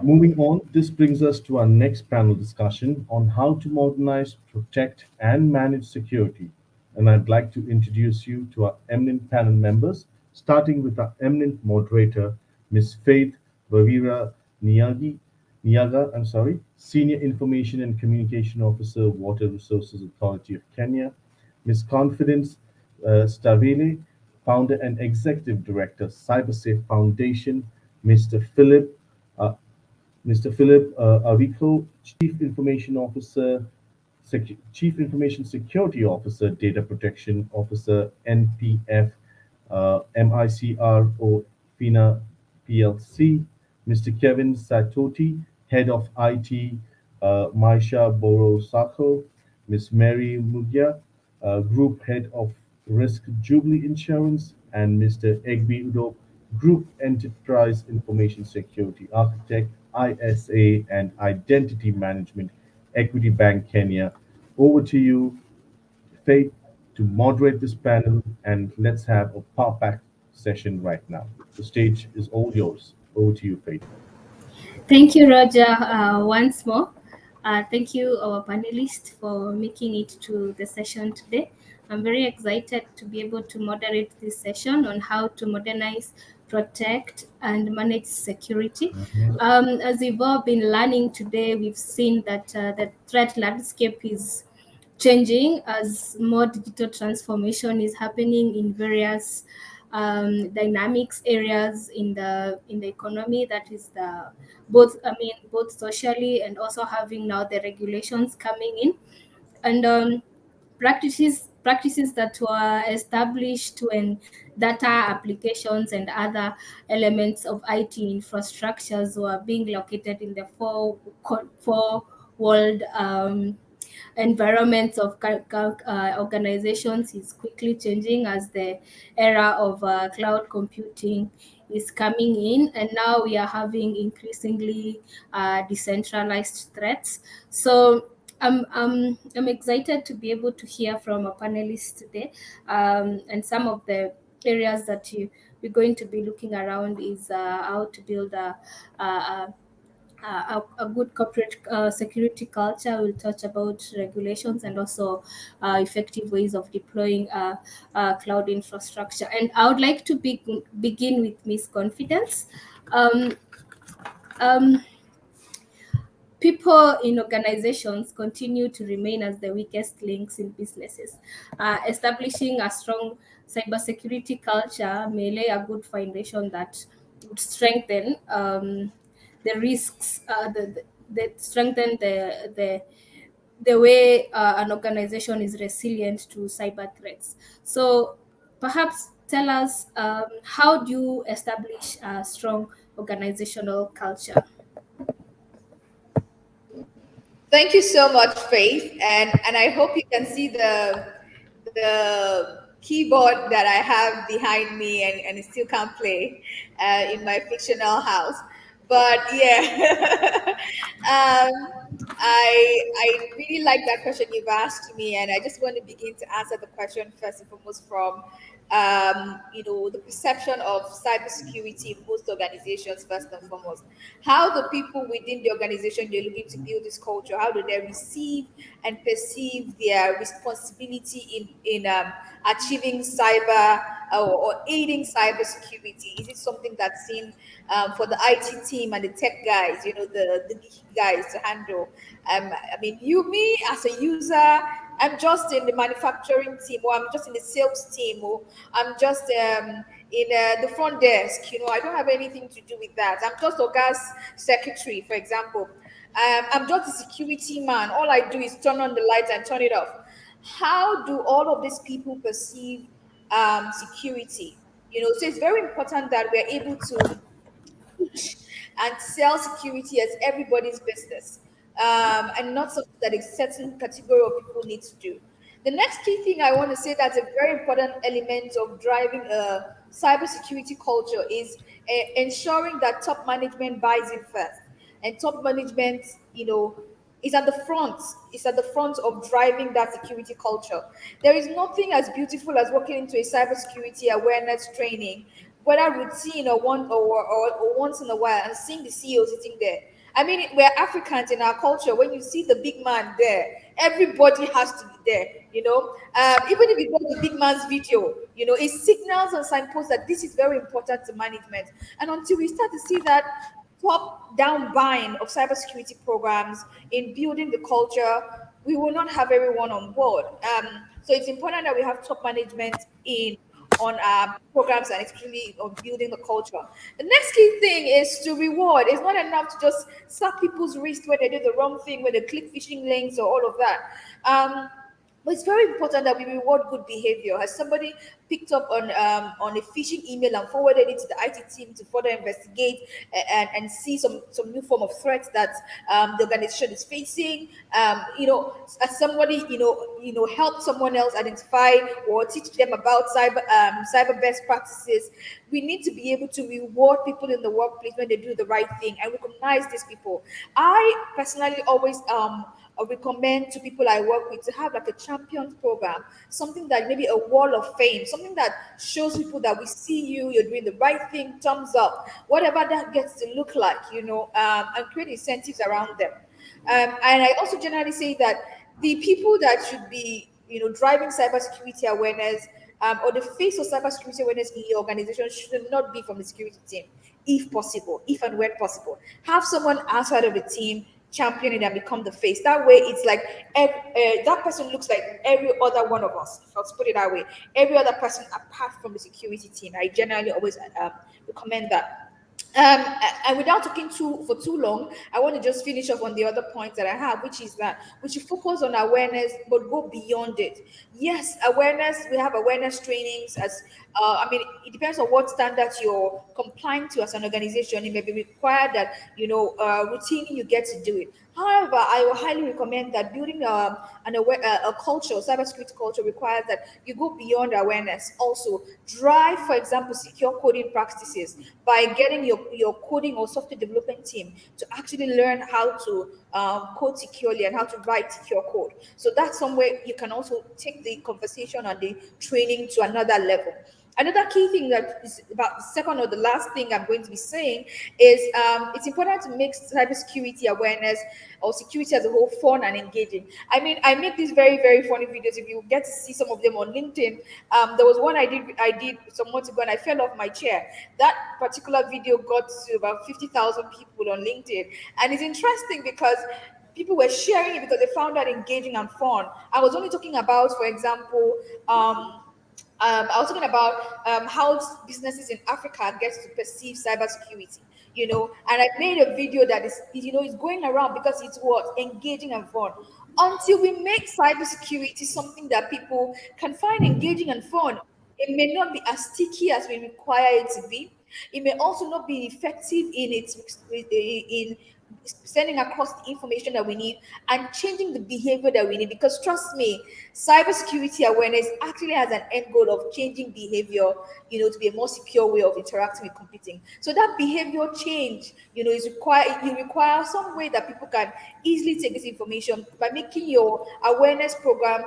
Moving on, this brings us to our next panel discussion on how to modernize, protect, and manage security. And I'd like to introduce you to our eminent panel members, starting with our eminent moderator, Ms. Faith Wawira Nyaga, Senior Information and Communication Officer, Water Resources Authority of Kenya, Ms. Confidence Staveley, Founder and Executive Director, CyberSafe Foundation, Mr. Philip uh, Mr. Philip Aiwekhoe, Chief Information Security Officer, Data Protection Officer, NPF, MICROFINA PLC, Mr. Kelvin Saitoti, Head of IT, Maisha Bora Sacco, Ms. Mary Mbugua, Group Head of Risk, Jubilee Insurance, and Mr. Egbe Udop, Group Enterprise Information Security Architect, ISA and Identity Management, Equity Bank Kenya. Over to you, Faith, to moderate this panel, and let's have a pop-back session right now. The stage is all yours. Over to you, Faith. Thank you, Roger, once more. Thank you, our panelists, for making it to the session today. I'm very excited to be able to moderate this session on how to modernize, protect, and manage security. As we've all been learning today, we've seen that the threat landscape is changing as more digital transformation is happening in various dynamics areas in the economy. That is both socially and also having now the regulations coming in, and practices that were established when data applications and other elements of IT infrastructures were being located in the four world environments of organizations is quickly changing as the era of cloud computing is coming in, and now we are having increasingly decentralized threats. So I'm excited to be able to hear from our panelists today, and some of the areas that we're going to be looking around is how to build a good corporate security culture. We'll touch about regulations and also effective ways of deploying cloud infrastructure. And I would like to begin with Ms. Confidence. People in organizations continue to remain as the weakest links in businesses. Establishing a strong cybersecurity culture may lay a good foundation that would strengthen the risks, that strengthen the way an organization is resilient to cyber threats. So perhaps tell us, how do you establish a strong organizational culture? Thank you so much, Faith, and I hope you can see the keyboard that I have behind me, and it still can't play in my fictional house. But yeah, I really like that question you've asked me, and I just want to begin to answer the question first and foremost from the perception of cybersecurity in most organizations. First and foremost, how the people within the organization they're looking to build this culture, how do they receive and perceive their responsibility in achieving cyber or aiding cybersecurity? Is it something that's seen for the IT team and the tech guys, the geek guys to handle? I mean, me as a user, I'm just in the manufacturing team, or I'm just in the sales team, or I'm just in the front desk. I don't have anything to do with that. I'm just a gas secretary, for example. I'm just a security man. All I do is turn on the lights and turn it off. How do all of these people perceive security? So it's very important that we're able to teach and sell security as everybody's business, and not something that a certain category of people need to do. The next key thing I want to say that's a very important element of driving a cybersecurity culture is ensuring that top management buys in first. And top management, is at the front. It's at the front of driving that security culture. There is nothing as beautiful as walking into a cybersecurity awareness training, whether routine or once in a while, and seeing the CEO sitting there I mean, we're Africans in our culture. When you see the big man there, everybody has to be there. Even if you go to the big man's video, it signals and signposts that this is very important to management. And until we start to see that top down buying of cybersecurity programs in building the culture, we will not have everyone on board. So it's important that we have top management in on our programs and especially on building the culture. The next key thing is to reward. It's not enough to just slap people's wrist when they do the wrong thing, when they click phishing links or all of that. But it's very important that we reward good behavior. Has somebody picked up on a phishing email and forwarded it to the IT team to further investigate and see some new form of threats that the organization is facing? As somebody help someone else identify or teach them about cyber best practices. We need to be able to reward people in the workplace when they do the right thing and recognize these people. I personally always recommend to people I work with to have like a champion program, something that maybe a wall of fame, something that shows people that we see you, you're doing the right thing, thumbs up, whatever that gets to look like, and create incentives around them. And I also generally say that the people that should be, driving cybersecurity awareness or the face of cybersecurity awareness in your organization should not be from the security team, if possible, if and when possible. Have someone outside of the team champion it and become the face. That way, it's like that person looks like every other one of us. If I'll put it that way, every other person apart from the security team. I generally always recommend that. And without talking for too long, I want to just finish off on the other point that I have, which is that we should focus on awareness, but go beyond it. Yes, awareness. We have awareness trainings. It depends on what standards you're complying to as an organization. It may be required that routinely you get to do it. However, I will highly recommend that building a culture, cybersecurity culture, requires that you go beyond awareness. Also, drive, for example, secure coding practices by getting your coding or software development team to actually learn how to code securely and how to write secure code. So that's somewhere you can also take the conversation and the training to another level. Another key thing that is about the second or the last thing I'm going to be saying is it's important to make cybersecurity awareness or security as a whole fun and engaging. I mean, I make these very, very funny videos. If you get to see some of them on LinkedIn, there was one I did some months ago and I fell off my chair. That particular video got to about 50,000 people on LinkedIn. And it's interesting because people were sharing it because they found that engaging and fun. I was only talking about, for example, I was talking about how businesses in Africa get to perceive cybersecurity, and I made a video that is going around because it's what engaging and fun. Until we make cybersecurity something that people can find engaging and fun, it may not be as sticky as we require it to be. It may also not be effective in sending across the information that we need and changing the behavior that we need. Because trust me, cybersecurity awareness actually has an end goal of changing behavior, to be a more secure way of interacting with computing. So that behavior change, you require some way that people can easily take this information by making your awareness program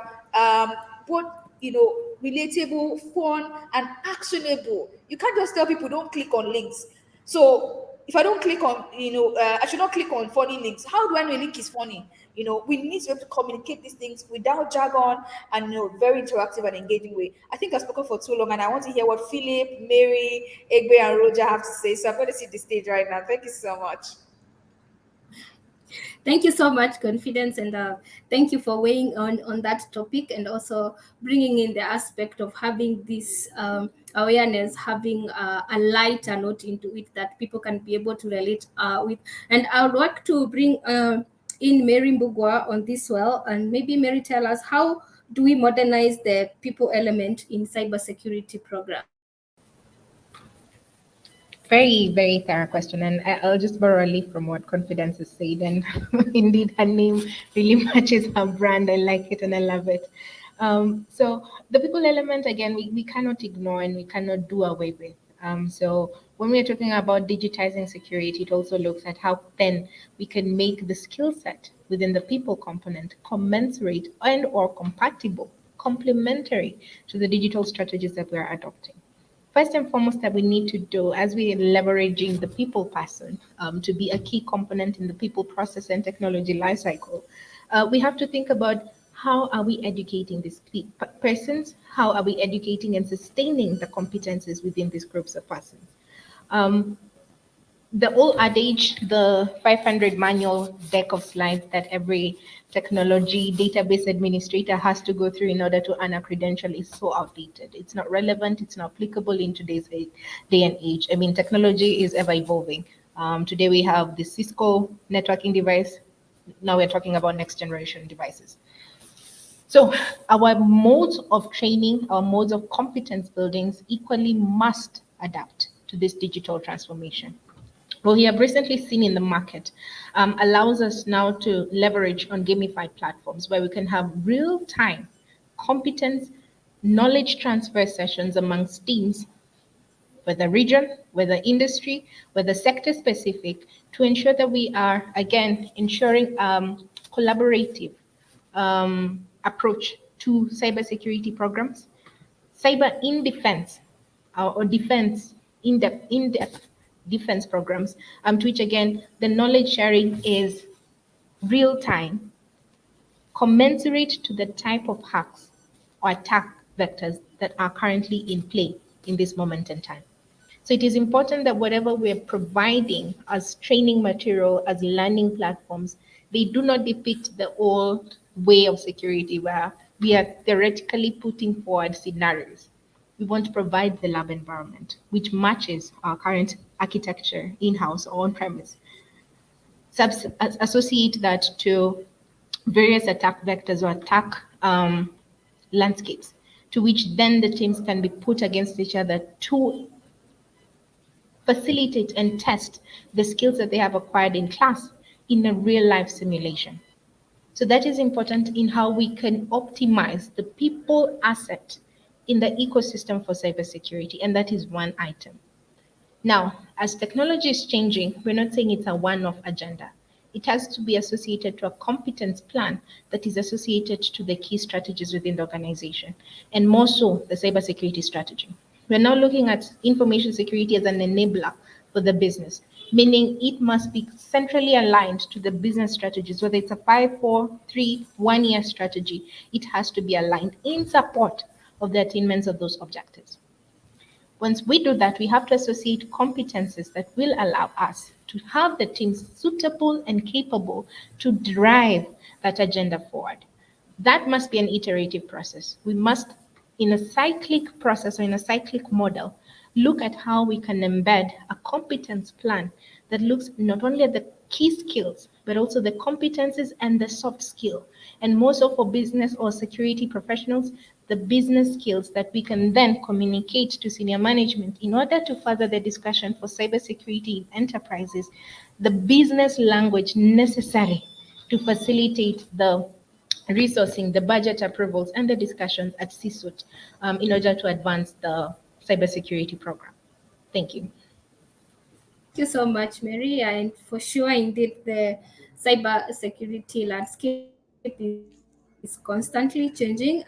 both relatable, fun, and actionable. You can't just tell people don't click on links. So if I don't click on, I should not click on funny links. How do I know a link is funny? We need to be able to communicate these things without jargon and very interactive and engaging way. I think I've spoken for too long, and I want to hear what Philip, Mary, Egbe, and Roger have to say. So I'm going to see the stage right now. Thank you so much. Thank you so much, Confidence, and thank you for weighing on that topic and also bringing in the aspect of having this awareness, having a lighter note into it that people can be able to relate with. And I would like to bring in Mary Mbugua on this well, and maybe Mary tell us how do we modernize the people element in cybersecurity program? Very, very thorough question. And I'll just borrow a leaf from what Confidence has said. And indeed, her name really matches her brand. I like it and I love it. So the people element, again, we cannot ignore and we cannot do away with. So when we're talking about digitizing security, it also looks at how then we can make the skill set within the people component commensurate and or compatible, complementary to the digital strategies that we're adopting. First and foremost, that we need to do as we are leveraging the people person to be a key component in the people process and technology lifecycle, we have to think about how are we educating these persons? How are we educating and sustaining the competencies within these groups of persons? The old adage, the 500 manual deck of slides that every technology database administrator has to go through in order to earn a credential is so outdated. It's not relevant. It's not applicable in today's day and age. I mean, technology is ever evolving. Today we have the Cisco networking device. Now we're talking about next generation devices. So our modes of training, our modes of competence buildings equally must adapt to this digital transformation. What we have recently seen in the market allows us now to leverage on gamified platforms where we can have real-time competence, knowledge transfer sessions amongst teams, whether region, whether industry, whether sector specific, to ensure that we are, again, ensuring collaborative approach to cybersecurity programs, cyber in defense or defense in-depth defense programs, to which again the knowledge sharing is real time, commensurate to the type of hacks or attack vectors that are currently in play in this moment in time. So it is important that whatever we're providing as training material, as learning platforms, they do not depict the old way of security where we are theoretically putting forward scenarios. We want to provide the lab environment which matches our current architecture in-house or on-premise. Associate that to various attack vectors or attack landscapes, to which then the teams can be put against each other to facilitate and test the skills that they have acquired in class in a real life simulation. So that is important in how we can optimize the people asset in the ecosystem for cybersecurity, and that is one item. Now, as technology is changing, we're not saying it's a one-off agenda. It has to be associated to a competence plan that is associated to the key strategies within the organization, and more so the cybersecurity strategy. We're now looking at information security as an enabler for the business, meaning it must be centrally aligned to the business strategies, whether it's a 5, 4, 3, 1 year strategy, it has to be aligned in support of the attainments of those objectives. Once we do that, we have to associate competencies that will allow us to have the teams suitable and capable to drive that agenda forward. That must be an iterative process. We must, in a cyclic process or in a cyclic model, look at how we can embed a competence plan that looks not only at the key skills, but also the competencies and the soft skill. And more so for business or security professionals, the business skills that we can then communicate to senior management in order to further the discussion for cybersecurity in enterprises, the business language necessary to facilitate the resourcing, the budget approvals, and the discussions at C-suite in order to advance the cybersecurity program. Thank you. Thank you so much, Mary. And for sure, indeed, the cyber security landscape is constantly changing.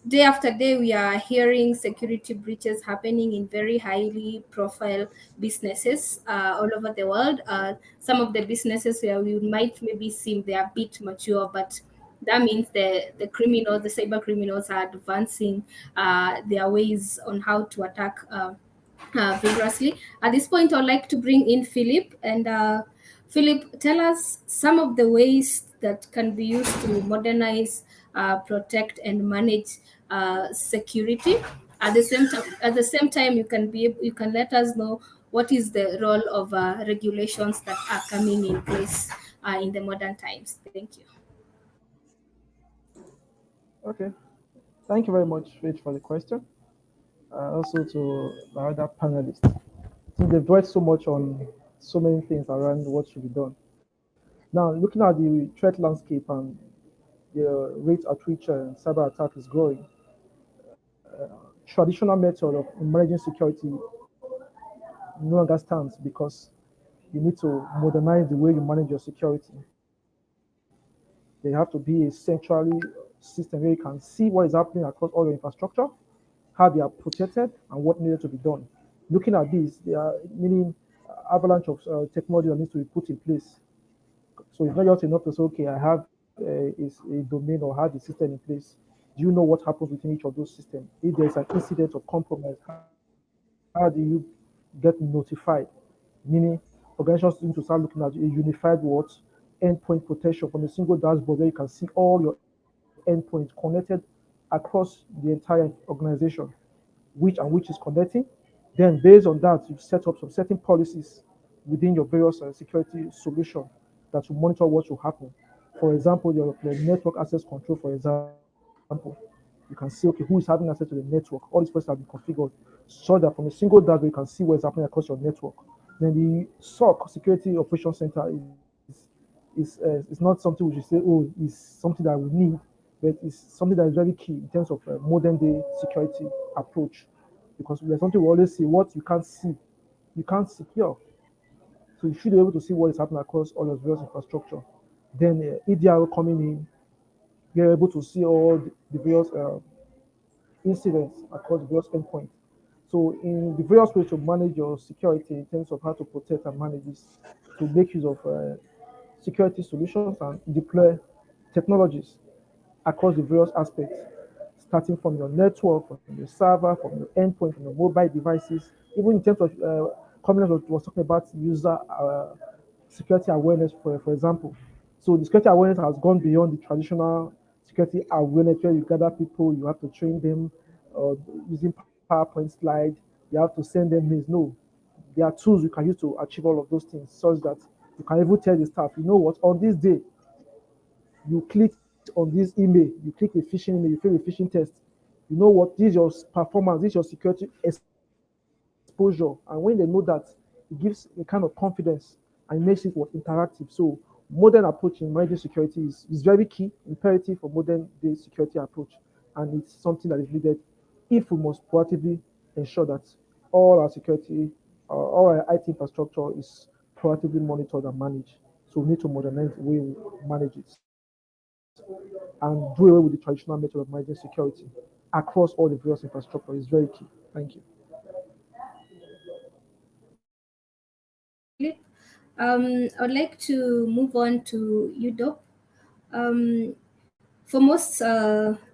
Day after day, we are hearing security breaches happening in very highly profile businesses all over the world. Some of the businesses where we might maybe seem they are a bit mature, but that means the criminals, the cyber criminals, are advancing their ways on how to attack vigorously. At this point, I'd like to bring in Philip. And Philip, tell us some of the ways that can be used to modernize, protect, and manage security. At the same time, you can let us know what is the role of regulations that are coming in place in the modern times. Thank you. Okay. Thank you very much, Rich, for the question. Also to the other panelists. I think they've dwelt so much on so many things around what should be done. Now, looking at the threat landscape and the rate at which cyber attack is growing, traditional method of managing security no longer stands because you need to modernize the way you manage your security. There have to be a centrally system where you can see what is happening across all your infrastructure how they are protected, and what needed to be done. Looking at this, there are meaning avalanche of technology that needs to be put in place. So it's not just enough to say, okay, I have a domain or have a system in place. Do you know what happens within each of those systems? If there's an incident or compromise, how do you get notified? Meaning, organizations need to start looking at a unified what endpoint protection from a single dashboard where you can see all your endpoints connected across the entire organization, which is connecting. Then, based on that, you set up some certain policies within your various security solution that will monitor what will happen. For example, your network access control, for example, you can see, okay, who is having access to the network. All these policies have been configured so that from a single dashboard, you can see what is happening across your network. Then the SOC, Security Operations Center, is not something which you say, oh, is something that we need, but it's something that is very key in terms of modern day security approach. Because there's something we always say, what you can't see, you can't secure. So you should be able to see what is happening across all your various infrastructure. Then EDR coming in, you're able to see all the various incidents across the various endpoints. So in the various ways to manage your security in terms of how to protect and manage this, to make use of security solutions and deploy technologies across the various aspects, starting from your network, from your server, from your endpoint, from your mobile devices, even in terms of Commonwealth was talking about user security awareness, for example. So the security awareness has gone beyond the traditional security awareness where you gather people, you have to train them using PowerPoint slide, you have to send them mails. No, there are tools you can use to achieve all of those things, such that you can even tell the staff, you know what, on this day, you clicked on this email, you click a phishing email, you fail a phishing test. You know what? This is your performance, this is your security exposure. And when they know that, it gives a kind of confidence and it makes it what interactive. So modern approach in managing security is very key, imperative for modern day security approach. And it's something that is needed if we must proactively ensure that all our security, all our IT infrastructure is proactively monitored and managed. So we need to modernize the way we manage it and do away with the traditional method of managing security across all the various infrastructure is very key. Thank you. Thank you, Philip. I would like to move on to Udop. For most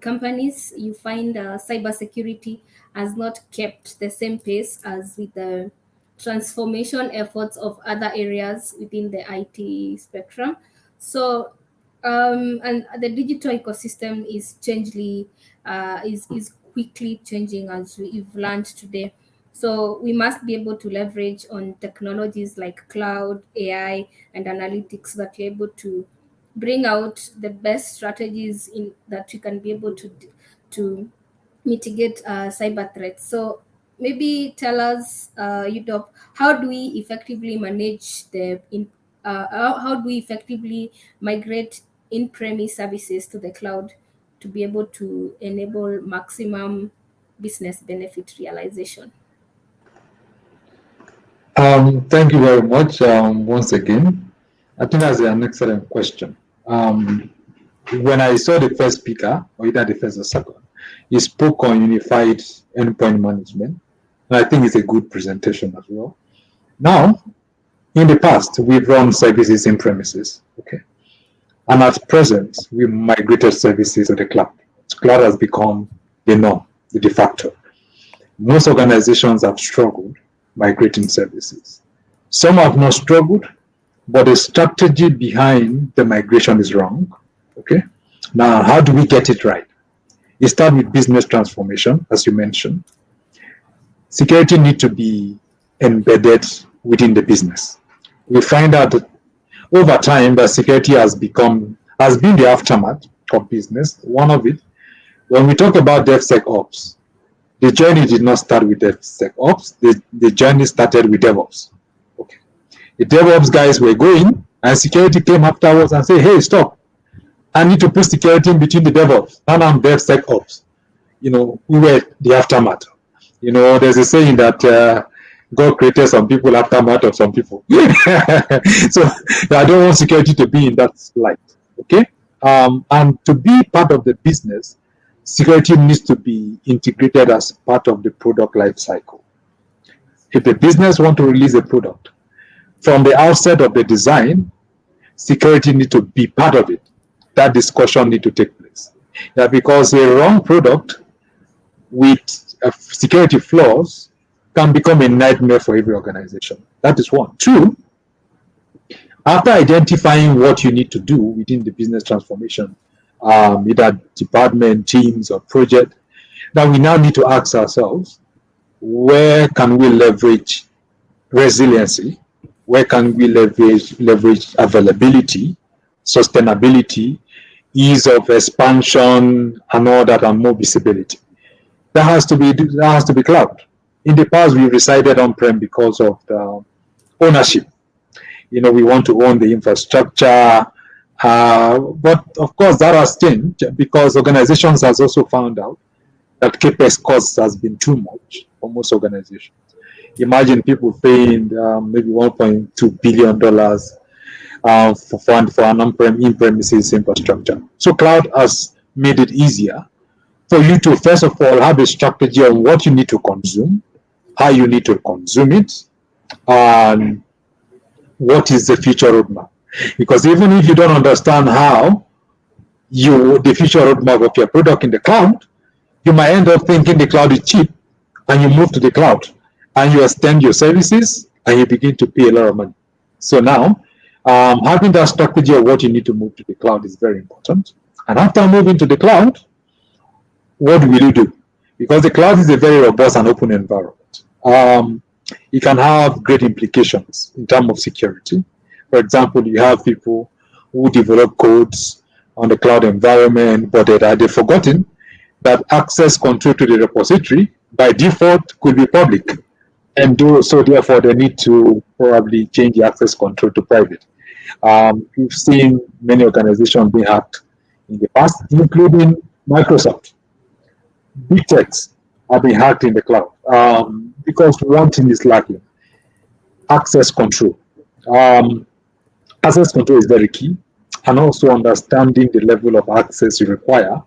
companies, you find cybersecurity has not kept the same pace as with the transformation efforts of other areas within the IT spectrum. So, and the digital ecosystem is is quickly changing as we've learned today. So we must be able to leverage on technologies like cloud, AI, and analytics that are able to bring out the best strategies in that we can be able to mitigate cyber threats. So maybe tell us, Udop, how do we effectively manage how do we effectively migrate in Premie services to the cloud to be able to enable maximum business benefit realization? Thank you very much once again. I think that's an excellent question. When I saw the first speaker, or either the first or second, he spoke on unified endpoint management. And I think it's a good presentation as well. Now, in the past, we've run services in premises. Okay. And at present, we migrated services to the cloud. Cloud has become the norm, the de facto. Most organizations have struggled migrating services. Some have not struggled, but the strategy behind the migration is wrong. Okay. Now, how do we get it right? It starts with business transformation, as you mentioned. Security needs to be embedded within the business. We find out that over time that security has been the aftermath of business. One of it, when we talk about DevSecOps, the journey did not start with DevSecOps. The journey started with DevOps. Okay. The DevOps guys were going, and security came afterwards and said, hey, stop. I need to put security in between the DevOps. And I'm DevSecOps. We were the aftermath. There's a saying that God created some people aftermath of some people. So I don't want security to be in that light. Okay. And to be part of the business, security needs to be integrated as part of the product life cycle. If the business want to release a product, from the outset of the design, security need to be part of it. That discussion need to take place. Yeah, because a wrong product with security flaws can become a nightmare for every organization. That is one. Two, after identifying what you need to do within the business transformation, either department, teams, or project, then we now need to ask ourselves, where can we leverage resiliency? Where can we leverage availability, sustainability, ease of expansion, and all that, and more visibility? That has to be cloud. In the past, we resided on-prem because of the ownership. We want to own the infrastructure, but of course that has changed because organizations has also found out that CapEx costs has been too much for most organizations. Imagine people paying maybe $1.2 billion for an on-prem in-premises infrastructure. So cloud has made it easier for you to, first of all, have a strategy on what you need to consume, how you need to consume it, and what is the future roadmap. Because even if you don't understand how the future roadmap of your product in the cloud, you might end up thinking the cloud is cheap, and you move to the cloud, and you extend your services, and you begin to pay a lot of money. So now, having that strategy of what you need to move to the cloud is very important. And after moving to the cloud, what will you do? Because the cloud is a very robust and open environment. It can have great implications in terms of security. For example, you have people who develop codes on the cloud environment, but they've forgotten that access control to the repository by default could be public. And so therefore they need to probably change the access control to private. We've seen many organizations being hacked in the past, including Microsoft. Big techs have been hacked in the cloud because one thing is lacking: access control. Access control is very key, and also understanding the level of access you require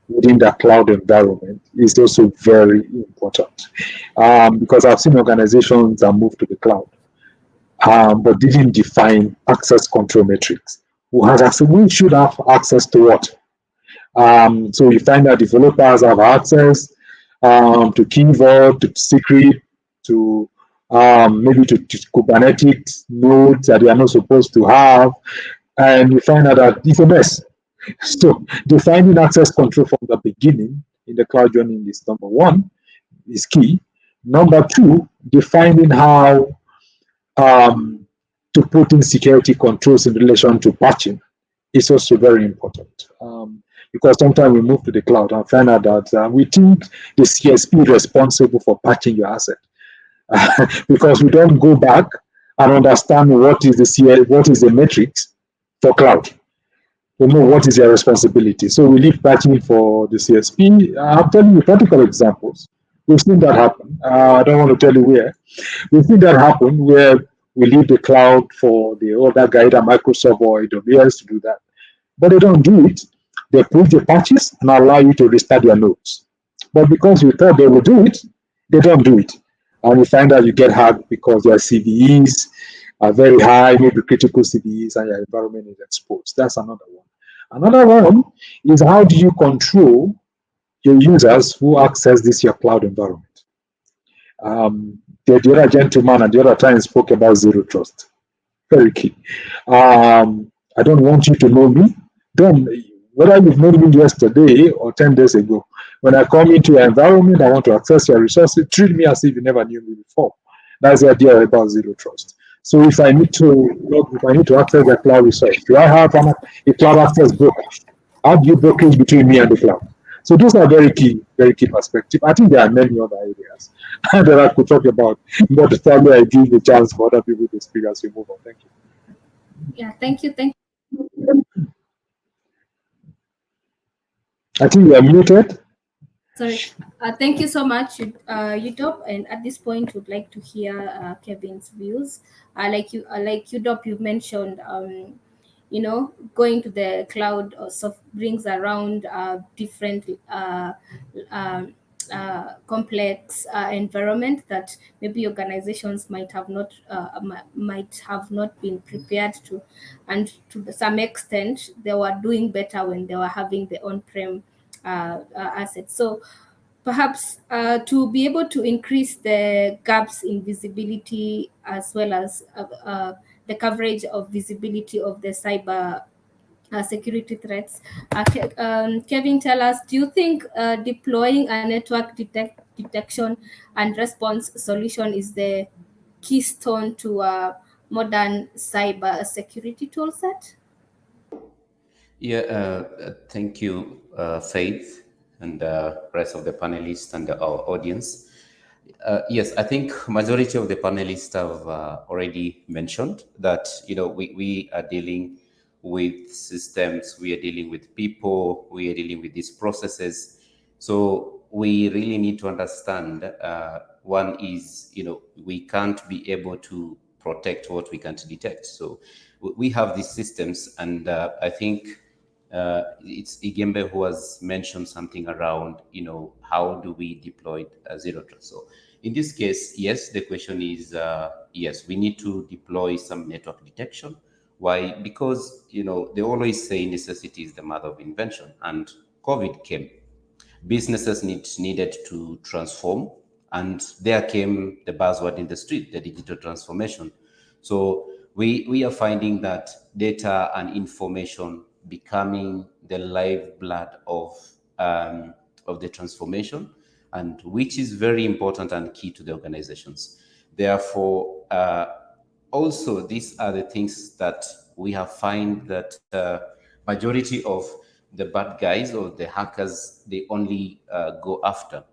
within the cloud environment is also very important. Because I've seen organizations that move to the cloud, but didn't define access control metrics. Who should have access to what? So you find that developers have access to keyboard, to secret, to maybe to Kubernetes nodes that they are not supposed to have, and you find out that it's a mess. So defining access control from the beginning in the cloud journey is number one, is key. Number two, defining how to put in security controls in relation to patching is also very important. Because sometimes we move to the cloud and find out that we think the CSP is responsible for patching your asset. Because we don't go back and understand what is the metrics for cloud. We know what is your responsibility. So we leave patching for the CSP. I'm telling you practical examples. We've seen that happen. I don't want to tell you where. We've seen that happen where we leave the cloud for the other guy, either Microsoft or AWS, to do that. But they don't do it. They push the patches and allow you to restart your nodes. But because you thought they will do it, they don't do it. And you find out you get hacked because their CVEs are very high, maybe critical CVEs, and your environment is exposed. That's another one. Another one is, how do you control your users who access this your cloud environment? The other gentleman at the other time spoke about zero trust. Very key. I don't want you to know me. Whether you've known me yesterday or 10 days ago, when I come into your environment, I want to access your resources, treat me as if you never knew me before. That's the idea about zero trust. So if I need to access the cloud resource, do I have a cloud access broker? How do you brokerage between me and the cloud? So those are very key perspective. I think there are many other areas that I could talk about, but probably I give the chance for other people to speak as we move on. Thank you. Yeah, thank you. I think you are muted. Sorry. Thank you so much, Udop. And at this point, would like to hear Kevin's views. Like Udop, you've mentioned going to the cloud also brings around different complex environment that maybe organizations might have not been prepared to, and to some extent they were doing better when they were having the on-prem assets. So perhaps to be able to increase the gaps in visibility as well as the coverage of visibility of the cyber security threats. Kevin, tell us, do you think deploying a network detection and response solution is the keystone to a modern cyber security toolset? Yeah, thank you, Faith, and rest of the panelists and our audience. Yes, I think majority of the panelists have already mentioned that we are dealing with systems, we are dealing with people, we are dealing with these processes. So we really need to understand. One is we can't be able to protect what we can't detect. So we have these systems, and I think it's Igembe who has mentioned something around, how do we deploy zero trust? So in this case, yes, the question is, yes, we need to deploy some network detection. Why? Because, they always say necessity is the mother of invention, and COVID came. Businesses needed to transform, and there came the buzzword in the street, the digital transformation. So we are finding that data and information becoming the lifeblood of the transformation, and which is very important and key to the organizations. Therefore, also these are the things that we have find that majority of the bad guys or the hackers, they only go after.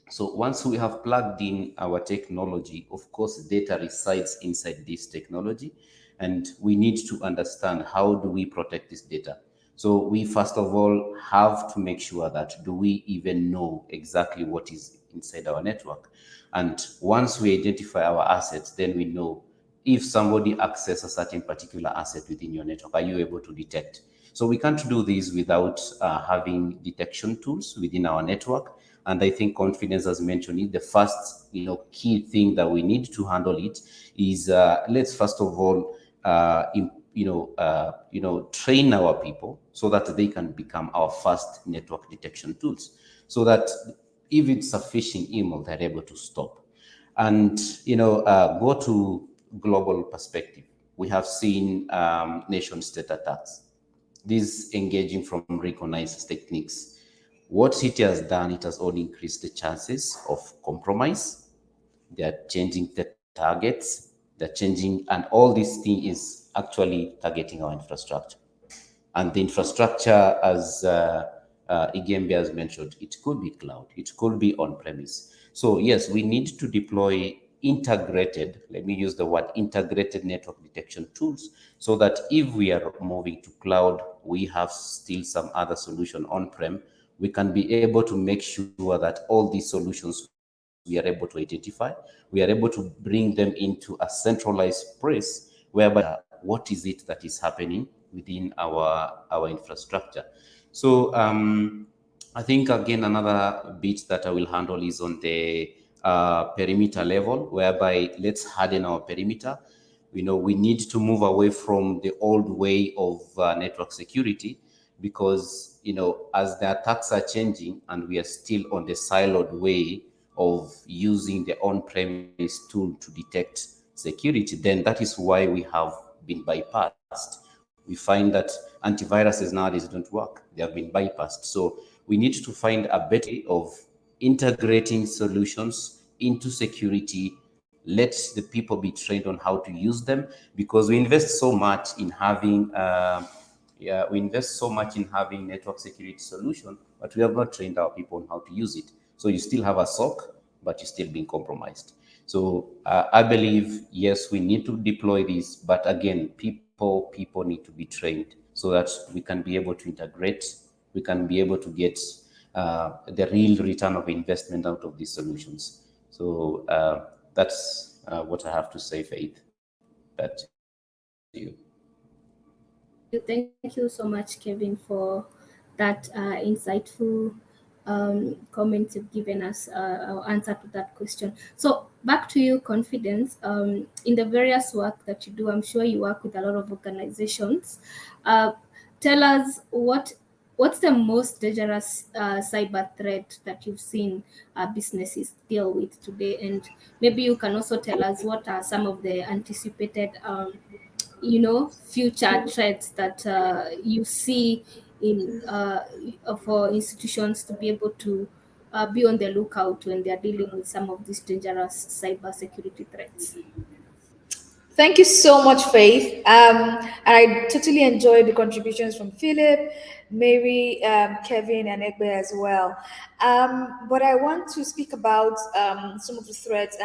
So once we have plugged in our technology, of course, data resides inside this technology, and we need to understand how do we protect this data. So we first of all have to make sure that do we even know exactly what is inside our network. And once we identify our assets, then we know if somebody access a certain particular asset within your network, are you able to detect? So we can't do this without having detection tools within our network. And I think confidence, as mentioned, is the first, key thing that we need to handle it is let's first of all, train our people so that they can become our first network detection tools, so that if it's a phishing email, they're able to stop. And go to global perspective. We have seen nation state attacks. These engaging from recognized techniques. What it has done, it has only increased the chances of compromise. They are changing the targets. They're changing, and all this thing is actually targeting our infrastructure. And the infrastructure, as Igembe has mentioned, it could be cloud, it could be on-premise. So yes, we need to deploy integrated, let me use the word integrated network detection tools, so that if we are moving to cloud, we have still some other solution on-prem, we can be able to make sure that all these solutions we are able to identify, we are able to bring them into a centralized place whereby what is it that is happening within our infrastructure. So I think again another bit that I will handle is on the perimeter level, whereby let's harden our perimeter. We need to move away from the old way of network security, because as the attacks are changing and we are still on the siloed way of using the on-premise tool to detect security, then that is why we have been bypassed. We find that antiviruses nowadays don't work. They have been bypassed. So we need to find a better way of integrating solutions into security. Let the people be trained on how to use them, because we invest so much in having network security solution, but we have not trained our people on how to use it. So you still have a SOC, but you're still being compromised. So I believe, yes, we need to deploy this, but again, people need to be trained so that we can be able to integrate, we can be able to get the real return of investment out of these solutions. So that's what I have to say, Faith. Back to you. Thank you so much, Kevin, for that insightful comment you've given us, answer to that question. So back to you, Confidence. In the various work that you do, I'm sure you work with a lot of organizations. Uh, Tell us what's the most dangerous cyber threat that you've seen businesses deal with today, and maybe you can also tell us what are some of the anticipated future threats that you see in for institutions to be able to be on the lookout when they're dealing with some of these dangerous cyber security threats. Thank you so much, Faith. And I totally enjoyed the contributions from Philip, Mary, Kevin, and Egbe as well. But I want to speak about some of the threats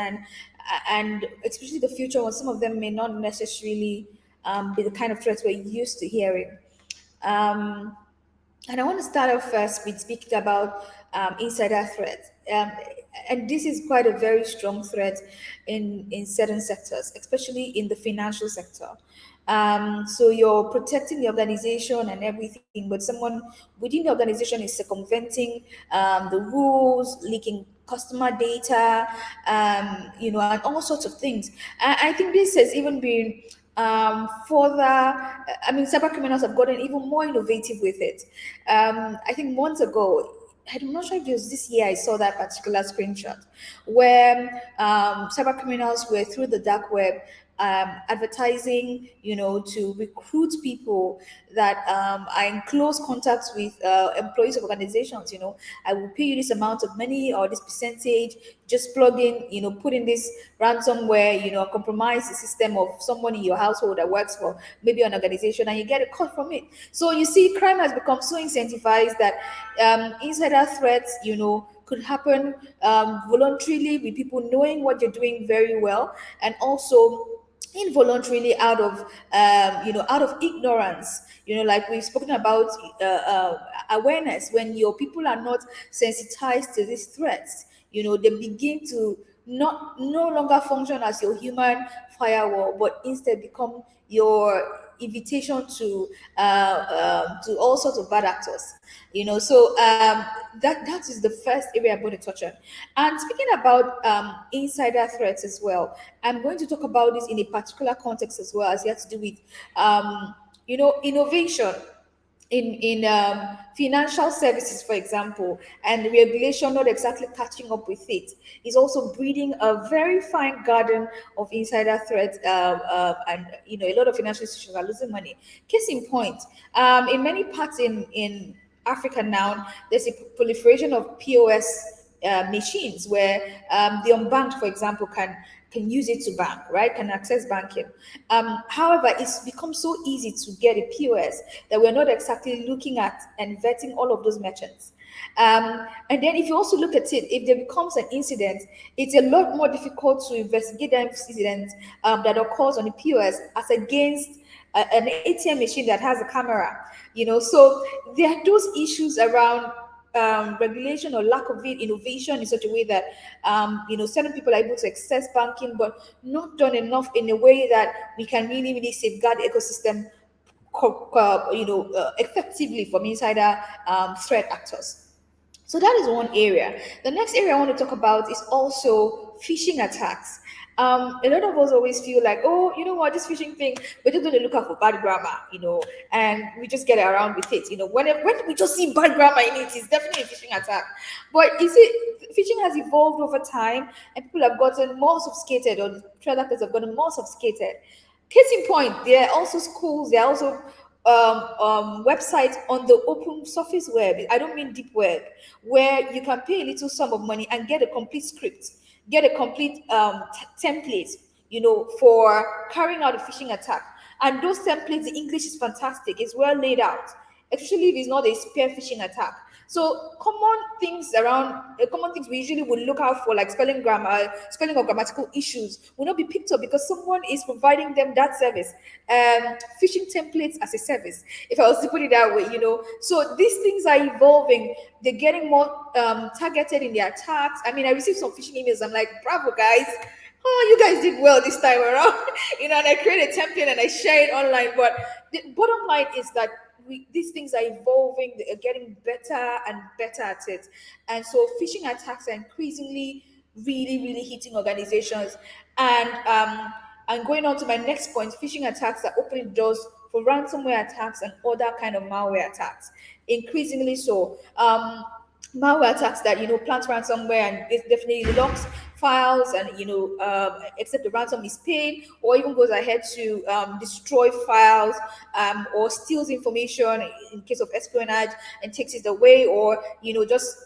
and especially the future ones. Some of them may not necessarily be the kind of threats we're used to hearing. Um, and I want to start off first with speaking about insider threat. And this is quite a very strong threat in certain sectors, especially in the financial sector. So you're protecting the organization and everything, but someone within the organization is circumventing the rules, leaking customer data, and all sorts of things. I think this has even been further. I mean, cyber criminals have gotten even more innovative with it. I think months ago, I'm not sure if it was this year I saw that particular screenshot where cyber criminals were through the dark web advertising, to recruit people that are in close contact with employees of organizations. I will pay you this amount of money or this percentage. Just plug in, put in this ransomware, compromise the system of someone in your household that works for maybe an organization, and you get a cut from it. So you see, crime has become so incentivized that insider threats, could happen voluntarily with people knowing what you're doing very well, and also involuntarily out of ignorance, like we've spoken about awareness. When your people are not sensitized to these threats, they begin to no longer function as your human firewall, but instead become your invitation to all sorts of bad actors. So that is the first area I'm going to touch on. And speaking about insider threats as well, I'm going to talk about this in a particular context as well, as it has to do with innovation in financial services, for example, and regulation not exactly catching up with it, is also breeding a very fine garden of insider threats, and a lot of financial institutions are losing money. Case in point, in many parts in Africa now, there's a proliferation of POS machines where the unbanked, for example, can use it to bank, right? Can access banking. However, it's become so easy to get a POS that we're not exactly looking at and vetting all of those merchants. And then if you also look at it, if there becomes an incident, it's a lot more difficult to investigate that incident that occurs on the POS as against an ATM machine that has a camera. So there are those issues around regulation or lack of it, innovation in such a way that certain people are able to access banking, but not done enough in a way that we can really, really safeguard the ecosystem, effectively from insider threat actors. So that is one area. The next area I want to talk about is also phishing attacks. A lot of us always feel like, oh, you know what, this phishing thing, we're just going to look out for bad grammar, and we just get around with it. When we just see bad grammar in it, it's definitely a phishing attack. But phishing has evolved over time, and people have gotten more sophisticated, or the threat actors have gotten more sophisticated. Case in point, there are also schools, there are also websites on the open surface web. I don't mean deep web, where you can pay a little sum of money and get a complete script, get a complete template, for carrying out a phishing attack. And those templates, the English is fantastic. It's well laid out, especially if it's not a spear phishing attack. So common things we usually would look out for, like spelling or grammatical issues, will not be picked up because someone is providing them that service. Phishing templates as a service, if I was to put it that way, So these things are evolving. They're getting more targeted in their attacks. I mean, I received some phishing emails. I'm like, bravo, guys. oh, you guys did well this time around. And I create a template and I share it online. But the bottom line is that these things are evolving, they are getting better and better at it. And so phishing attacks are increasingly really, really hitting organizations. And going on to my next point, phishing attacks are opening doors for ransomware attacks and other kind of malware attacks. Increasingly so. Malware attacks that plant ransomware and it definitely locks files and except the ransom is paid, or even goes ahead to destroy files, or steals information in case of espionage and takes it away, or just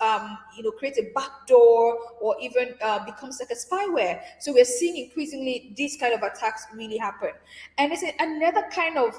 creates a backdoor, or even becomes like a spyware. So we're seeing increasingly these kind of attacks really happen. And it's another kind of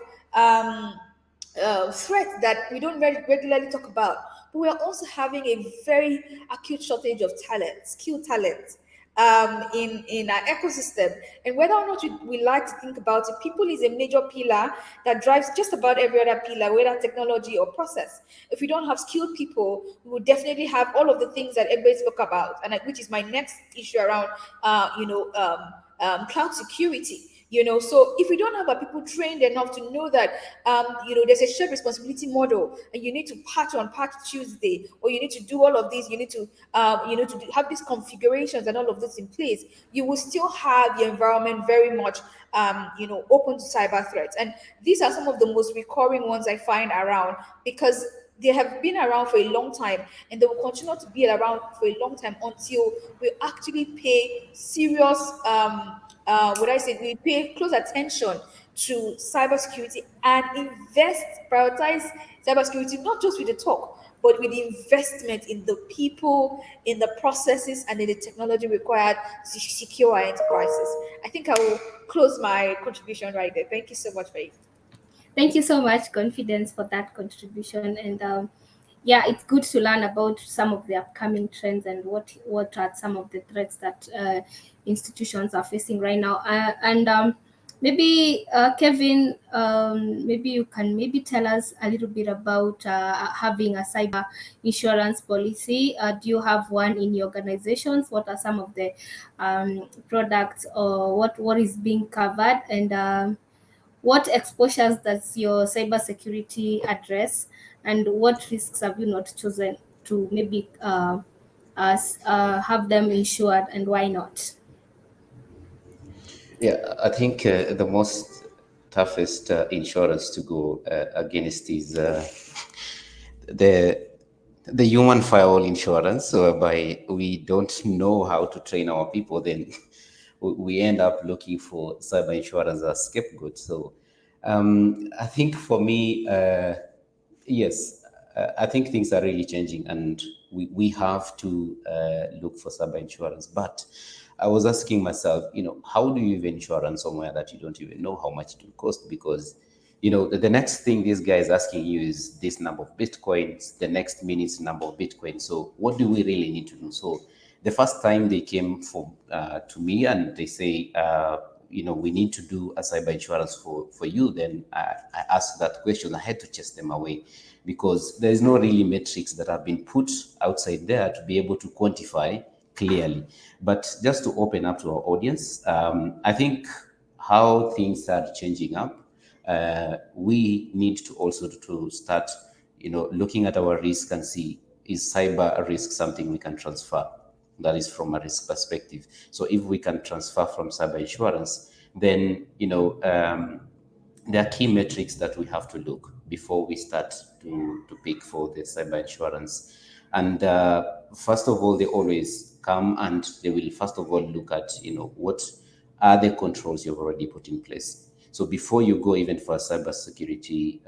threat that we don't regularly talk about. But we're also having a very acute shortage of talent, skilled talent, in our ecosystem. And whether or not we like to think about it, people is a major pillar that drives just about every other pillar, whether technology or process. If we don't have skilled people, we will definitely have all of the things that everybody spoke about, and which is my next issue around, cloud security. So if we don't have our people trained enough to know that there's a shared responsibility model, and you need to patch on Patch Tuesday, or you need to do all of these, you need to have these configurations and all of this in place, you will still have the environment very much open to cyber threats. And these are some of the most recurring ones I find around, because they have been around for a long time, and they will continue to be around for a long time until we actually pay serious we pay close attention to cybersecurity and prioritize cybersecurity, not just with the talk, but with the investment in the people, in the processes, and in the technology required to secure our enterprises. I think I will close my contribution right there. Thank you so much, Faith. Thank you so much, Confidence, for that contribution. And yeah, it's good to learn about some of the upcoming trends and what are some of the threats that institutions are facing right now. And maybe Kevin, maybe you can tell us a little bit about having a cyber insurance policy. Do you have one in your organizations? What are some of the products, or what is being covered? And what exposures does your cybersecurity address, and what risks have you not chosen to maybe have them insured, and why not? Yeah, I think the most toughest insurance to go against is the human firewall insurance, whereby we don't know how to train our people. Then we end up looking for cyber insurance as scapegoat. So I think for me, yes, I think things are really changing, and we have to look for cyber insurance. But I was asking myself, how do you even insure somewhere that you don't even know how much it will cost? Because the next thing this guy is asking you is this number of bitcoins, the next minute's number of bitcoins. So what do we really need to do? So the first time they came to me and they say, we need to do a cyber insurance for you, then I asked that question. I had to chase them away, because there is no really metrics that have been put outside there to be able to quantify clearly. But just to open up to our audience, I think how things are changing up, we need to also to start, looking at our risk and see, is cyber risk something we can transfer? That is from a risk perspective. So if we can transfer from cyber insurance, then there are key metrics that we have to look before we start to pick for the cyber insurance. And first of all, they always come and they will first of all look at what are the controls you've already put in place. So before you go even for cybersecurity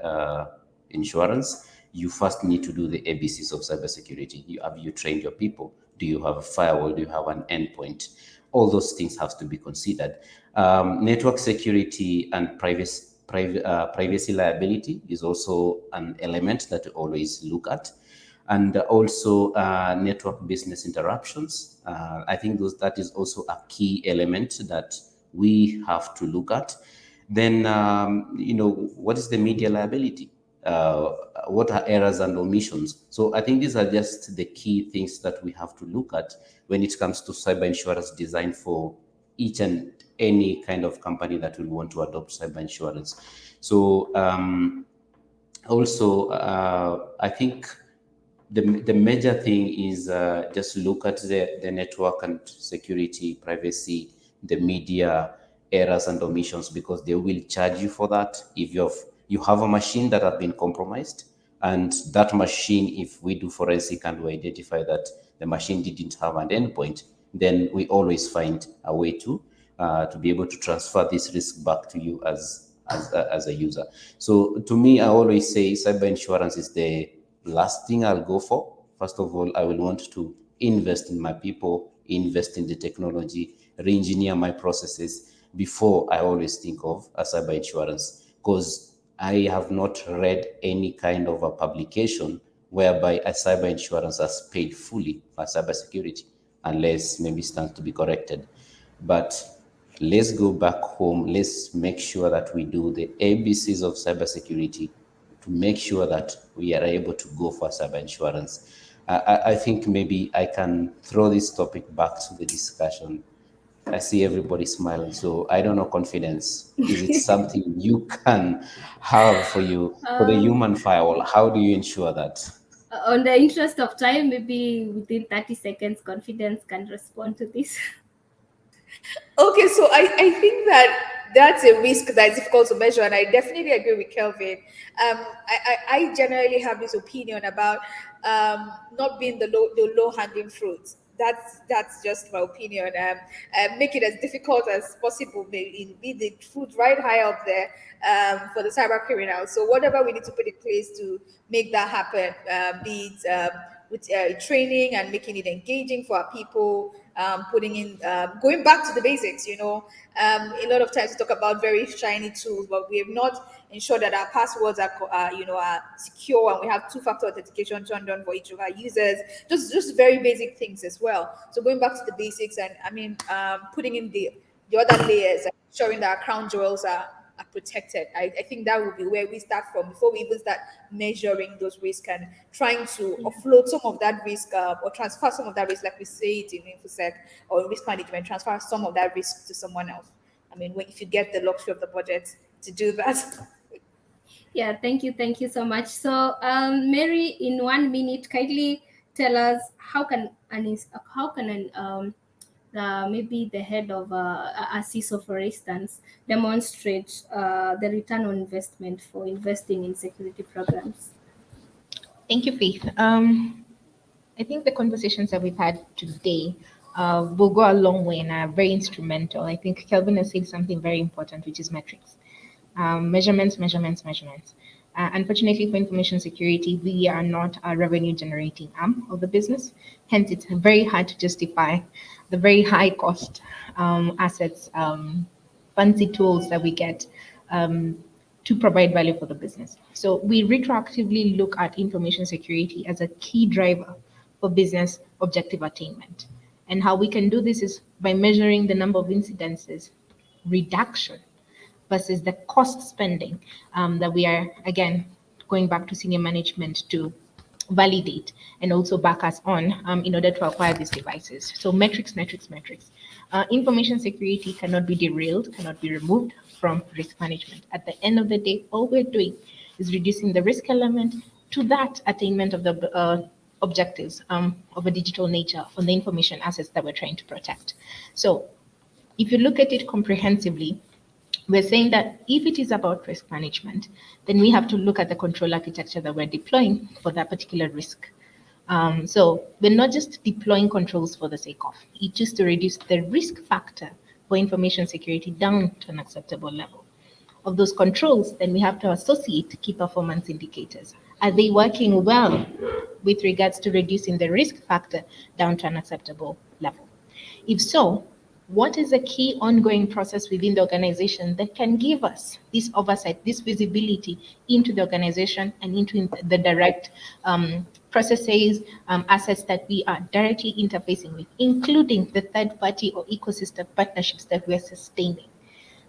insurance, you first need to do the ABCs of cybersecurity. Have you trained your people? Do you have a firewall? Do you have an endpoint? All those things have to be considered. Network security and privacy liability is also an element that we always look at. And also network business interruptions. I think that is also a key element that we have to look at. Then, what is the media liability? What are errors and omissions? So I think these are just the key things that we have to look at when it comes to cyber insurance designed for each and any kind of company that will want to adopt cyber insurance. So also, I think the major thing is just look at the network and security, privacy, the media errors and omissions, because they will charge you for that. If you have a machine that has been compromised, and that machine, if we do forensic and we identify that the machine didn't have an endpoint, then we always find a way to be able to transfer this risk back to you as a user. So to me, I always say cyber insurance is the last thing I'll go for. First of all, I will want to invest in my people, invest in the technology, re-engineer my processes before I always think of a cyber insurance, because I have not read any kind of a publication whereby a cyber insurance has paid fully for cyber security, unless maybe stands to be corrected. But let's go back home. Let's make sure that we do the ABCs of cybersecurity to make sure that we are able to go for cyber insurance. I think maybe I can throw this topic back to the discussion. I see everybody smiling, so I don't know, confidence. Is it something you can have for the human firewall? How do you ensure that? On the interest of time, maybe within 30 seconds, Confidence can respond to this. Okay, so I think that's a risk that is difficult to measure, and I definitely agree with Kelvin. I generally have this opinion about not being the low hanging fruit. That's just my opinion. Make it as difficult as possible. Be the fruit right high up there for the cyber criminals. So whatever we need to put in place to make that happen, be it with training and making it engaging for our people, putting in, going back to the basics, a lot of times we talk about very shiny tools, but we have not ensured that our passwords are secure, and we have two-factor authentication turned on for each of our users, just very basic things as well. So going back to the basics, and putting in the other layers, and ensuring that our crown jewels are protected. I think that would be where we start from before we even start measuring those risks and trying to offload some of that risk or transfer some of that risk, like we say it in InfoSec or risk management, transfer some of that risk to someone else. If you get the luxury of the budget to do that. Yeah, thank you so much. So, Mary, in 1 minute, kindly tell us how can maybe the head of a CISO, for instance, demonstrate the return on investment for investing in security programs? Thank you, Faith. I think the conversations that we've had today will go a long way and are very instrumental. I think Kelvin has said something very important, which is metrics. Measurements. Unfortunately, for information security, we are not a revenue generating arm of the business. Hence, it's very hard to justify the very high cost assets, fancy tools that we get to provide value for the business. So we retroactively look at information security as a key driver for business objective attainment. And how we can do this is by measuring the number of incidences reduction versus the cost spending that we are, again, going back to senior management to validate and also back us on in order to acquire these devices. So metrics. Information security cannot be derailed, cannot be removed from risk management. At the end of the day, all we're doing is reducing the risk element to that attainment of the objectives of a digital nature on the information assets that we're trying to protect. So if you look at it comprehensively, we're saying that if it is about risk management, then we have to look at the control architecture that we're deploying for that particular risk. So we're not just deploying controls for the sake of. It's just to reduce the risk factor for information security down to an acceptable level. Of those controls, then we have to associate key performance indicators. Are they working well with regards to reducing the risk factor down to an acceptable level? If so, what is the key ongoing process within the organization that can give us this oversight, this visibility into the organization and into the direct processes, assets that we are directly interfacing with, including the third-party or ecosystem partnerships that we are sustaining?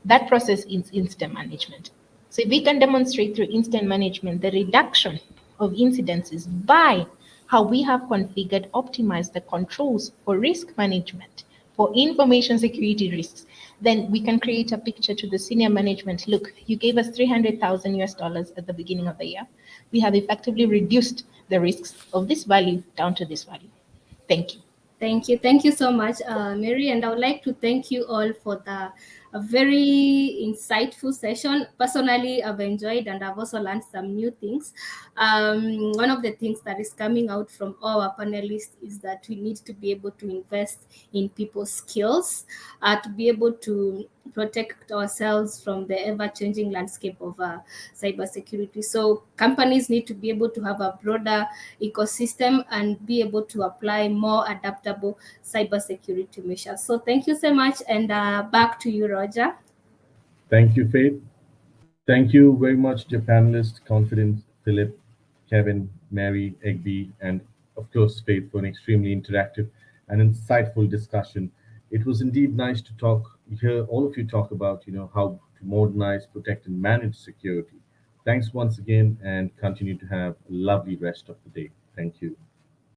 That process is incident management. So if we can demonstrate through incident management the reduction of incidences by how we have configured, optimized the controls for risk management, for information security risks, then we can create a picture to the senior management. Look, you gave us 300,000 US dollars at the beginning of the year. We have effectively reduced the risks of this value down to this value. Thank you. Thank you. Thank you so much, Mary. And I would like to thank you all for a very insightful session. Personally, I've enjoyed and I've also learned some new things. One of the things that is coming out from all our panelists is that we need to be able to invest in people's skills, to be able to protect ourselves from the ever-changing landscape of cybersecurity. So companies need to be able to have a broader ecosystem and be able to apply more adaptable cybersecurity measures. So thank you so much, and back to you, Roger. Thank you, Faith. Thank you very much, dear panelists, Confidence, Philip, Kevin, Mary, Egbe, and of course, Faith, for an extremely interactive and insightful discussion. It was indeed nice to hear all of you talk about, how to modernize, protect, and manage security. Thanks once again, and continue to have a lovely rest of the day. Thank you.